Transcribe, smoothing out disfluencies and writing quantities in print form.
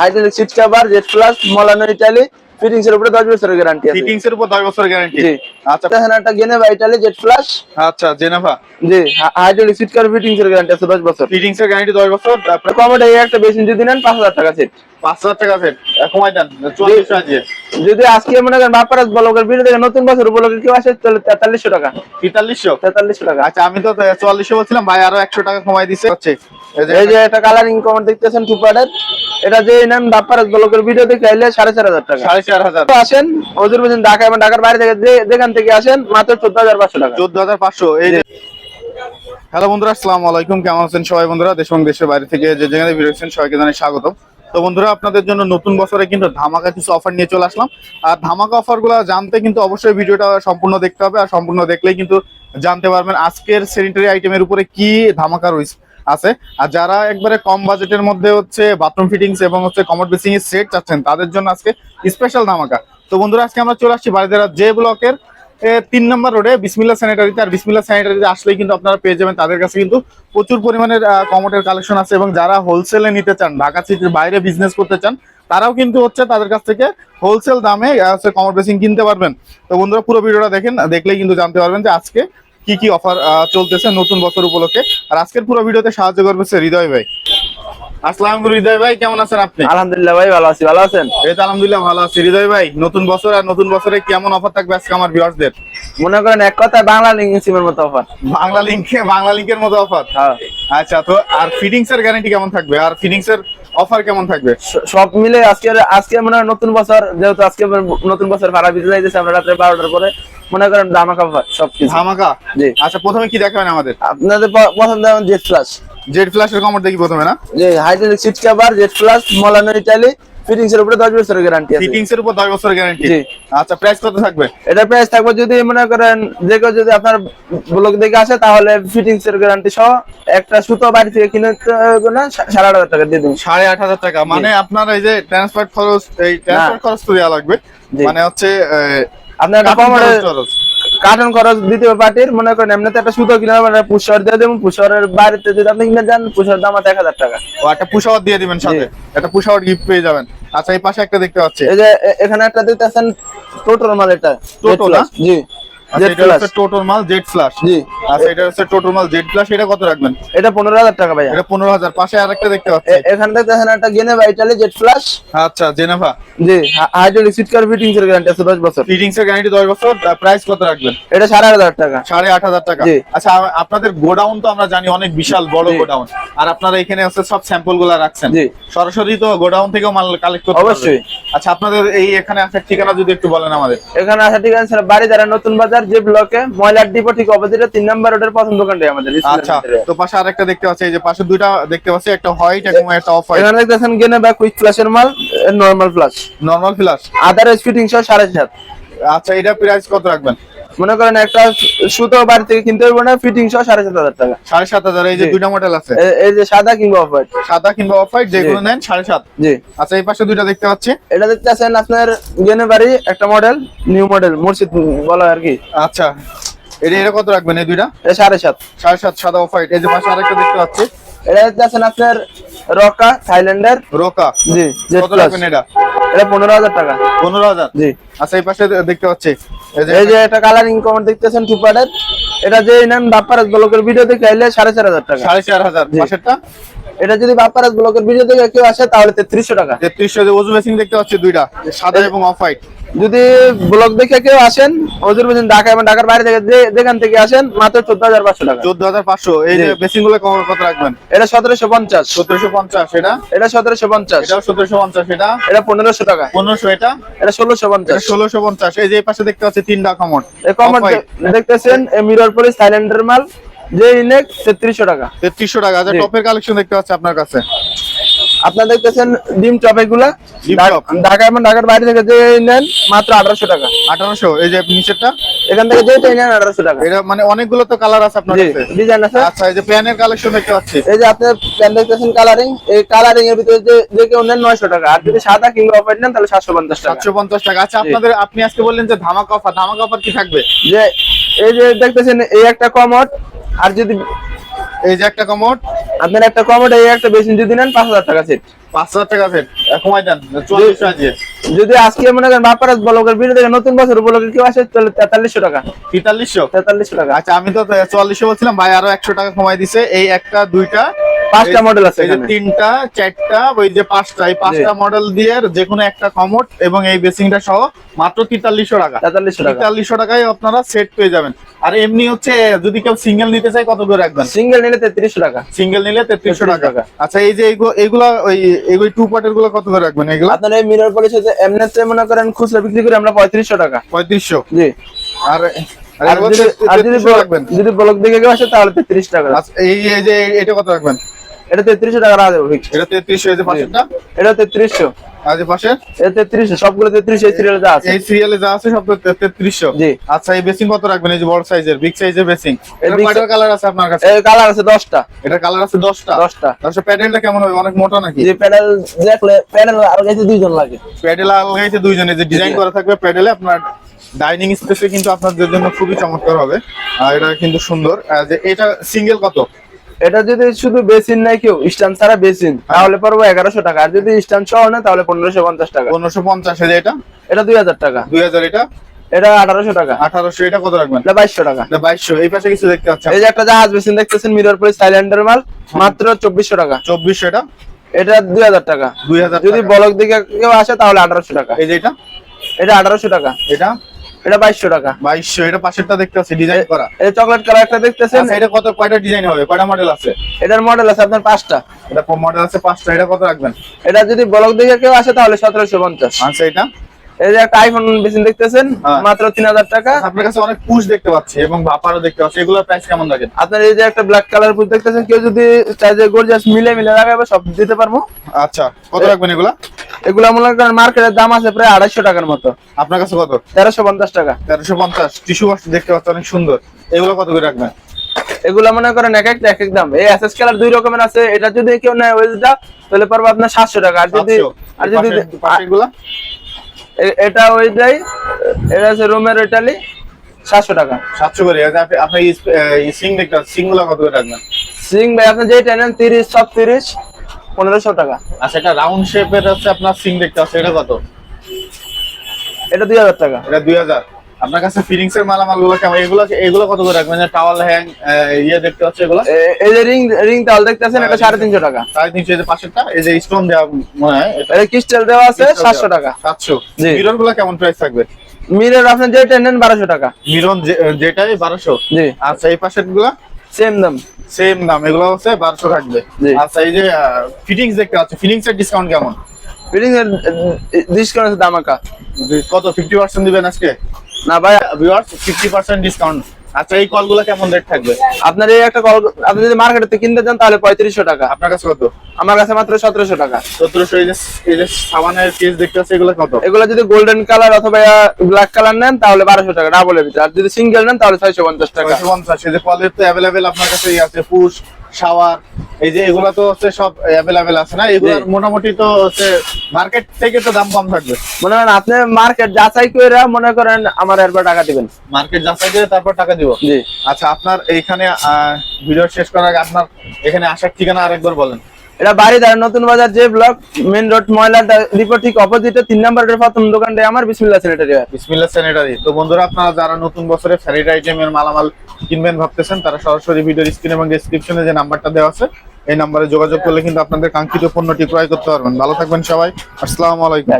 Hydraulic seat cover Z plus মলানো Italy fittings এর উপরে 10 বছরের গ্যারান্টি আছে। ফিটিংস এর উপর 10 বছরের গ্যারান্টি। জি আচ্ছা, দেখেন একটা জেনেভা ইটালি জেড প্লাস। আচ্ছা জেনেভা। জি হাইড্রোলিক সিট কভার ফিটিংস এর গ্যারান্টি আছে 10 বছর। ফিটিংস এর গ্যারান্টি 10 বছর। তারপরে কমোড এই একটা বেশি যদি নেন 5000 টাকা সেট। 5000 টাকা সেট কমাই দেন 4400 আছে। যদি আজকে মনে করেন বাপারাস ব্লগের ভিডিও দেখে নতুন বছর উপলক্ষে কেউ আসে তাহলে 4300 টাকা। 4300 টাকা। আচ্ছা আমি তো 4400 বলছিলাম, ভাই আরো 100 টাকা কমাই দিছে। হচ্ছে এই যে একটা কালারিং কমোড দেখতেছেন টু পার্টের, এটা যে নেন বাপারাস ব্লগের ভিডিও দেখে আইলে 4500 টাকা। 4500 তো আসেন ওদের মধ্যে ঢাকা এবং ঢাকার বাইরে থেকে যেখান থেকে আসেন মাত্র 14500 টাকা। 14500। এই যে হ্যালো বন্ধুরা, আসসালামু আলাইকুম। কেমন আছেন সবাই বন্ধুরা? দেশ এবং দেশের বাইরে থেকে যে যেখানে ভিডিও দেখছেন সবাইকে জানাই স্বাগত। তো বন্ধুরা, আপনাদের জন্য নতুন বছরে কিন্তু ধামাকা কিছু অফার নিয়ে চলে আসলাম। আর ধামাকা অফারগুলো জানতে কিন্তু অবশ্যই ভিডিওটা সম্পূর্ণ দেখতে হবে, আর সম্পূর্ণ দেখলেই কিন্তু জানতে পারবেন আজকের স্যানিটারি আইটেমের উপরে কি ধামাকা রয়েছে আছে। আর যারা একবারে কম বাজেটের মধ্যে হচ্ছে বাথরুম ফিটিংস এবং হচ্ছে কমোড বেসিং এর সেট চাচ্ছেন তাদের জন্য আজকে স্পেশাল ধামাকা। তো বন্ধুরা, আজকে আমরা চলে আসছি বারিধারা জে ব্লকের 3 নম্বর রোডে বিসমিল্লাহ স্যানিটারিতে। আর বিসমিল্লাহ স্যানিটারিতে আসলেই কিন্তু আপনারা পেয়ে যাবেন তাদের কাছে কিন্তু প্রচুর পরিমাণের কমোডের কালেকশন আছে। এবং যারা হোলসেলে নিতে চান, ঢাকা সিটির বাইরে বিজনেস করতে চান, তারাও কিন্তু হচ্ছে তাদের কাছ থেকে হোলসেল দামে হচ্ছে কমোড বেসিং কিনতে পারবেন। তো বন্ধুরা, পুরো ভিডিওটা দেখেন, দেখলেই কিন্তু জানতে পারবেন যে আজকে কি কি অফার চলতেছে নতুন বছর উপলক্ষে। আর আজকের পুরো ভিডিওতে সাহায্য করবে হৃদয় ভাই। আসসালামু আলাইকুম হৃদয় ভাই, কেমন আছেন আপনি? আলহামদুলিল্লাহ ভাই ভালো আছি। ভালো আছেন? এই তো আলহামদুলিল্লাহ ভালো আছি। হৃদয় ভাই, নতুন বছর, আর নতুন বছরে কেমন অফার থাকবে আজকে আমার ভিউয়ারদের? মনে করেন এক কথায় বাংলা লিঙ্ক সিমের মতো অফার। বাংলা লিংকের মতো অফার। হ্যাঁ। আচ্ছা, তো আর ফিটিংস এর গ্যারান্টি কেমন থাকবে, আর ফিটিংস এর অফার কেমন থাকবে? সব মিলে আজকে মনে হয় নতুন বছর, যেহেতু আজকে নতুন বছর ভাড়া বিতে যাইতেছে আমরা রাত্রে 12টার পরে, মনে করেন ধামাকা অফার সবকিছু। ধামাকা। জি। আচ্ছা, প্রথমে কি দেখাবেন আমাদের? আপনাদের পছন্দ যেমন জেড প্লাস। জেড ফ্ল্যাশের কমোড দেখি প্রথমে, না? জি hydraulic seat cover Z plus মলানো ইটালি ফিটিংস এর উপরে 10 বছরের গ্যারান্টি আছে। ফিটিংস এর উপর 10 বছরের গ্যারান্টি। জি। আচ্ছা, প্রাইস কত থাকবে? এটা প্রাইস থাকবে যদি মনে করেন যে কেউ যদি আপনার ব্লগ দেখে আসে তাহলে ফিটিংস এর গ্যারান্টি সহ একটা সুতো বাড়ি থেকে কিনে না 8500 টাকা দিয়ে দিন। 8500 টাকা মানে আপনার এই যে ট্রান্সফার খরচ, এই ট্রান্সফার খরচ তো দেওয়া লাগবে। মানে হচ্ছে আপনার কার্টন খরচ দিতে হবে পার্টির। মনে করেন এমনিতে একটা সুতো কিনে মানে পুষর দিয়ে দেবেন, পুষরের বাড়িতে যদি আপনি কিনে যান পুষর দাম আছে 1000 টাকা। ও একটা পুশআউট দিয়ে দিবেন সাথে, একটা পুশআউট গিফট পেয়ে যাবেন। আচ্ছা, এই পাশে একটা দেখতে পাচ্ছি, এই যে এখানে একটা দিতেছেন টোটাল মাল, এটা টোটাল না? জি আচ্ছা, এটা হচ্ছে টোটাল মাল জেড ফ্ল্যাশ। জি। আচ্ছা, এটা হচ্ছে টোটাল মাল জেড ফ্ল্যাশ। এটা কত রাখবেন? এটা 15000 টাকা ভাইয়া। এটা 15000। পাশে আরেকটা দেখতে পাচ্ছি, এখানে দেখতেছেন একটা জেনেভা ইটালি জেড ফ্ল্যাশ। আচ্ছা জেনেভা। জি হাইড্রোলিক সিট কভার ফিটিংস এর গ্যারান্টি আছে 10 বছর। ফিটিংস এর গ্যারান্টি 10 বছর। প্রাইস কত রাখবেন? এটা 8500 টাকা। 8500 টাকা। জি। আচ্ছা, আপনাদের গোডাউন তো আমরা জানি অনেক বিশাল বড় জি। গোডাউন, আর আপনারা এখানে হচ্ছে সব স্যাম্পল গুলা রাখছেন। জি। সরাসরি তো গোডাউন থেকেও মাল কালেক্ট করতে পারবেন? অবশ্যই। আচ্ছা, আপনাদের এই এখানে আসার ঠিকানা যদি একটু বলেন আমাদের। এখানে আসা ঠিক আছে বারিধারা নতুন বাজার যে ব্লকে ময়লার ডিপো ঠিক অপোজিটে 3 নম্বর রোডের প্রথম দোকানটাই আমাদের। আচ্ছা, তো পাশে আরেকটা দেখতে পাচ্ছি, এই যে পাশে দুইটা দেখতে পাচ্ছি, একটা হোয়াইট এবং একটা অফ হোয়াইট। এখানে দেখতেছেন জেনেভা কুইক ফ্ল্যাশের মাল, normal flash normal flash. Otherwise fitting সহ 7.5। আচ্ছা, এটা প্রাইস কত রাখবেন? মনে করেন একটা সুতো বাড়ি থেকে কিনতে হবে না, ফিটিং সহ 7500 টাকা। 7500। এই যে জি। দুইটা মডেল আছে, এই যে সাদা কিংবা অফ হোয়াইট। সাদা কিংবা অফ হোয়াইট, যেগুলো নেন 7500। জি। আচ্ছা, এই পাশে দুইটা দেখতে পাচ্ছি, এটা দেখতেছেন আপনার জেনেভারি একটা মডেল, নিউ মডেল মুর্শিদ বলা আর কি। আচ্ছা এটা কত রাখবেন? এই দুইটা এটা 7.5। 7500 সাদা অফ হোয়াইট। এই যে পাশে আরেকটা দেখতে পাচ্ছি, এটা দেখতেছেন আপনার রকা থাইল্যান্ডের। রোকা। জি কত রাখবেন এটা? এটা 15000 টাকা। 15000। জি। আচ্ছা, এই পাশে দেখতে পাচ্ছি, এই যে একটা কালারিং কমোড দেখতেছেন টু পার্টের, এটা যে নেন বাপ্পারাজ ব্লকের ভিডিও দেখে আইলে 4500 টাকা। 4500। জি। পাশেরটা এটা যদি বাপ্পারাজ ব্লকের ভিডিও দেখে কেউ আসে তাহলে 3300 টাকা। 3300। যে ওজু মেশিন দেখতে পাচ্ছি দুইটা, সাদা এবং অফ হোয়াইট। যদি ব্লক দেখে কেউ আসেন ওদের মধ্যে ঢাকা এবং ঢাকার বাইরে থেকে যেখান থেকে আসেন মাত্র 14500 টাকা। 14500। এই যে জি। মেশিন গুলো কত রাখবেন? এটা 1750। 1750। এটা 1750। এটাও 1750। এটা এটা 1500 টাকা। 1500। এটা এটা 1650। 1650। এই যে এই পাশে দেখতে পাচ্ছি তিনটা কমোড। এই কমোড দেখতেছেন মিরর পলিশ থাইল্যান্ডের মাল, যে ইনেক 3300 টাকা। 3300 টাকা। আচ্ছা, জি। টপের কালেকশন দেখতে পাচ্ছি আপনার কাছে, আপনারা দেখতেছেন ডিম টপ এগুলা ডিম টপ। ঢাকা এবং ঢাকার বাইরে থেকে যে নেন মাত্র 1800 টাকা। 1800। এই যে নিচেরটা, এখান থেকে যেটা নেন 1800 টাকা। এটা মানে অনেকগুলো তো কালার আছে আপনার জি কাছে। ডিজাইন আছে। আচ্ছা, এই যে প্যানের কালেকশন দেখতে পাচ্ছি, এই যে আপনি প্যান্ট দেখতেছেন কালারিং, এই কালারিং এর ভিতরে যে কেউ নেন 900 টাকা, আর যদি সাদা কিংবা অফ হোয়াইট নেন তাহলে 750 টাকা। 750 টাকা। আচ্ছা, জি। আপনি আজকে বললেন যে ধামাকা অফার, ধামাকা অফার কি থাকবে? যে এই যে দেখতেছেন এই একটা কমোড, আর যদি এই যে একটা কমোড, আপনার একটা কমোড এই একটা বেসিন যদি নেন 5000 টাকা সেট। 5,000 টাকা সেট কমাই দেন 4400 আছে। যদি আজকে মনে করেন বাপারাজ ব্লগের ভিডিও দেখে নতুন বছর উপলক্ষে কেউ আসে তাহলে 4300 টাকা। 4300 টাকা। আচ্ছা আমি তো 4400 বলছিলাম, ভাই আরো 100 টাকা কমাই দিছে। এই একটা দুইটা 5টা মডেল আছে এই যে এখানে। 3টা 4টা ওই যে 5টা, এই 5টা মডেল দিয়ে যে কোনো একটা কমোড এবং এই বেসিংটা সহ মাত্র 4300 টাকা। 4300 টাকা। 4300 টাকায় আপনারা সেট পেয়ে যাবেন। আর এমনি হচ্ছে যদি কেউ সিঙ্গেল নিতে চায় কত করে রাখবেন? সিঙ্গেল নিলে 3300 টাকা। সিঙ্গেল নিলে 3300 টাকা। টাকা। আচ্ছা এই যে এইগুলা ওই টু পার্টের গুলো কত করে রাখবেন? এগুলা আপনার এই মিরর পলিশ হচ্ছে এমনিতে মনে করেন খুচরা বিক্রি করে আমরা 3500 টাকা। 3500। জি। আর আর যদি 3300 রাখবেন। যদি ব্লক দেখে কেউ আসে তাহলে 33 টাকা। আচ্ছা এই যে এটা কত রাখবেন? এটা 3300 টাকা রাখা যাবে। এটা 3300। এই যে পাশেরটা এটা 3300। আর যে পাশে এটা 3300, সবগুলো 3300 এই সিরিয়ালে যা আছে। এই সিরিয়ালে যা আছে সব 3300। জি। আচ্ছা এই বেসিং কত রাখবেন? এই যে বড় সাইজের বিগ সাইজের বেসিং, এই এর big কয়টা কালার আছে আপনার কাছে? এই কালার আছে 10টা। এটা কালার আছে 10টা। 10টা। আচ্ছা প্যাডেলটা কেমন হবে? অনেক মোটা নাকি? যে প্যানেল দেখলে প্যানেল আর গাইতে দুইজন লাগে। প্যাডেল আলগাইতে দুইজনে যে ডিজাইন করা থাকবে প্যাডেলে, আপনার ডাইনিং স্পেসে কিন্তু আপনাদের জন্য খুবই চমৎকার হবে। আর এটা কিন্তু সুন্দর। যে এটা সিঙ্গেল কত? এটা যদি শুধু বেসিন নাই কেউ স্ট্যান্ড ছাড়া বেসিন তাহলে পড়বে 1100 টাকা। আর যদি স্ট্যান্ড সহ না তাহলে 1550 টাকা। 1550। এই যে এটা এটা 2000 টাকা। 2000। এটা এটা 1800 টাকা। 1800। এটা কত রাখবেন? এটা 2200 টাকা। এটা 2200। এই পাশে কিছু দেখতে পাচ্ছেন? এই যে একটা জাহাজ বেসিন দেখতেছেন মিরর পলিশ সাইলেন্ডার মাল, মাত্র 2400 টাকা। 2400। এটা এটা 2000 টাকা। 2000 যদি ব্লক দিকে কেউ আসে তাহলে 1800 টাকা। এই যে এটা এটা 1800 টাকা। এটা এটা 2200 টাকা। 2200। এটা পাশেরটা দেখতে পাচ্ছি ডিজাইন করা। এই চকলেট কালার একটা দেখতেছেন, আচ্ছা এটা কত, কয়টা ডিজাইন হবে, কয়টা মডেল আছে? এটার মডেল আছে আপনার 5টা। এটা মডেল আছে 5টা। এটা কত রাখবেন? এটা যদি ব্লক দিকে কেউ আসে তাহলে 1750। আচ্ছা এটা এই যে একটা আইফোন বেসিন দেখতেছেন, হ্যাঁ। মাত্র 3000 টাকা। আপনার কাছে অনেক পুশ দেখতে পাচ্ছি এবং ভাপারও দেখতে পাচ্ছি, এগুলোর প্রাইস কেমন রাখেন? আপনার এই যে একটা ব্ল্যাক কালার পুশ দেখতেছেন, কেউ যদি চাই যে গর্জিয়াস মিলে লাগাবে সব দিতে পারবো। আচ্ছা কত রাখবেন এগুলা? এগুলা মনে করেন মার্কেটের দাম আছে প্রায় 250 টাকার মতো। আপনার কাছে কত? 1350 টাকা। 1350। টিস্যু বক্স দেখতে পাচ্ছি অনেক সুন্দর, এগুলো কত করে রাখবেন? এগুলা মনে করেন এক একটা এক এক দাম। এই এসএস কালার দুই রকমের আছে, এটা যদি কেউ নেয় ওইটা তাহলে পারবে আপনার 700 টাকা। আর যদি 700। পাশেরগুলা? এটা ওইটাই, এটা আছে রোমের ইটালি, 700 টাকা। 700 করে। আপনি সিং দেখতে পাচ্ছি, সিং গুলো কত করে রাখবেন? সিং ভাই আপনি যেটা নেন 30 সব 30, 1500 টাকা। আচ্ছা এটা রাউন্ড শেপের আছে আপনার সিং দেখতে পাচ্ছি, এটা কত? এটা 2000 টাকা। এটা 2000। আপনার কাছে ফিলিংস এর মালামাল গুলো কেমন? এগুলো কত করে রাখবেন? টাওয়াল হ্যাং দেখতে পাচ্ছি এগুলো। এই যে রিং টাওয়াল দেখতেছেন, এটা 350 টাকা। 350। এই যে পাশেরটা এই যে স্টোন দেওয়া মনে হয়, এটা ক্রিস্টাল দেওয়া আছে 700 টাকা। 700। জি। মিরর গুলো কেমন প্রাইস থাকবে? মিরর আপনি যেটা নেন 1200 টাকা। মিরর যেটাই 1200। জি। আচ্ছা এই পাশের গুলা সেম দাম। সেম দাম, এগুলো হচ্ছে 1200 থাকবে। জি। আচ্ছা এই যে ফিটিংস দেখতে পাচ্ছি, ফিটিংস এর ডিসকাউন্ট কেমন? ফিটিং এর ডিসকাউন্ট আছে দামাকা। কত 50% দিবেন আজকে? না ভাই, ভিউয়ার্স 50% ডিসকাউন্ট। আচ্ছা এই কলগুলো কেমন রেট থাকবে? আপনার এই একটা কল আপনি যদি মার্কেটে থেকে কিনতে চান তাহলে 3500 টাকা। আপনার কাছে কত? আমার কাছে মাত্র 1700 টাকা। 1700। এই যে সাবানের কেস দেখতে পাচ্ছি, এগুলো কত? এগুলো যদি গোল্ডেন কালার অথবা ব্ল্যাক কালার নেন তাহলে 1200 টাকা ডাবলের ভিতরে। আর যদি সিঙ্গেল নেন তাহলে 650 টাকা। 650। এই যে কলের তো অ্যাভেলেবেল আপনার কাছে আছে, পুশ শাওয়ার এই যে এগুলা তো হচ্ছে সব অ্যাভেলেবেল আছে না? এগুলোর মোটামুটি তো হচ্ছে মার্কেট থেকে তো দাম কম থাকবে। মনে করেন আপনি মার্কেট যাচাই করে মনে করেন আমার এরপর টাকা দিবেন। মার্কেট যাচাই করে তারপর টাকা দিব। জি। আচ্ছা আপনার এইখানে ভিডিও শেষ করার আগে আপনার এখানে আসার ঠিকানা আরেকবার বলেন। এটা বাড়িধারা নতুন বাজার যে ব্লক মেইন রোড ময়লা ডিপো ঠিক অপোজিটে 3 নম্বরের প্রথম দোকানটা আমার বিসমিল্লাহ স্যানিটারি। বিসমিল্লাহ স্যানিটারি। তো বন্ধুরা আপনারা যারা নতুন বছরে স্যানিটারি আইটেমের মালামাল কিনবেন ভাবতেছেন, তারা সরাসরি ভিডিওর স্ক্রিন এবং ডেসক্রিপশনে যে নাম্বারটা দেওয়া আছে এই নাম্বারে যোগাযোগ করলে কিন্তু আপনাদের কাঙ্ক্ষিত পণ্যটি ক্রয় করতে পারবেন। ভালো থাকবেন সবাই, আসসালামু আলাইকুম।